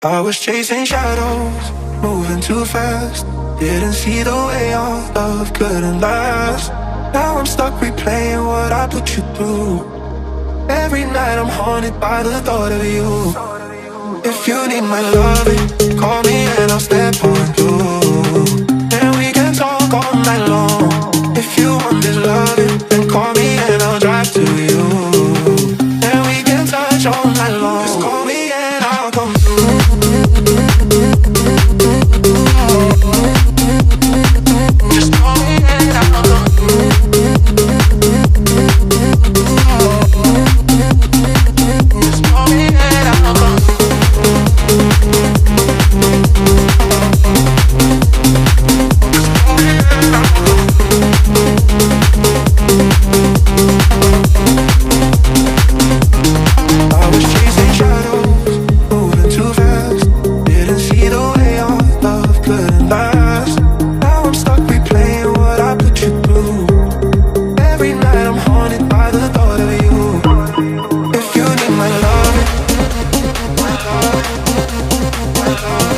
I was chasing shadows, moving too fast. Didn't see the way our love couldn't last. Now I'm stuck replaying what I put you through. Every night I'm haunted by the thought of you. If you need my loving, call me and I'll step on through. And we can talk all night long. If you want this loving, then call me and I'll drive to you. And we can touch all night long. Just call me and I'll come through. Just call me and I'll come through. Just call me and I'll come through. I was chasing shadows, moving too fast. Didn't see the way our love couldn't last. Now I'm stuck replaying what I put you through. Every night I'm haunted by the thought of you. If you need my loving, my love, my love,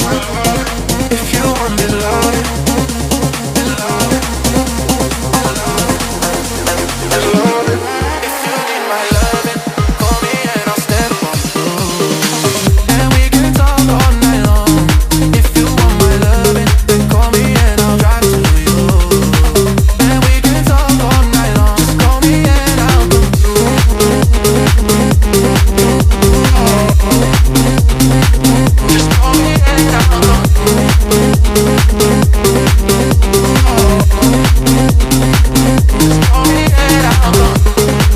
my love. If you want this loving, this loving, my love, this loving. If you need my loving, call me and I'll step on through. And we can talk all night long. If you want my loving, then call me and I'll drive to you. And we can talk all night long. Just call me and I'll come through. Just call me and I'll come through. Just call me and I'll come through.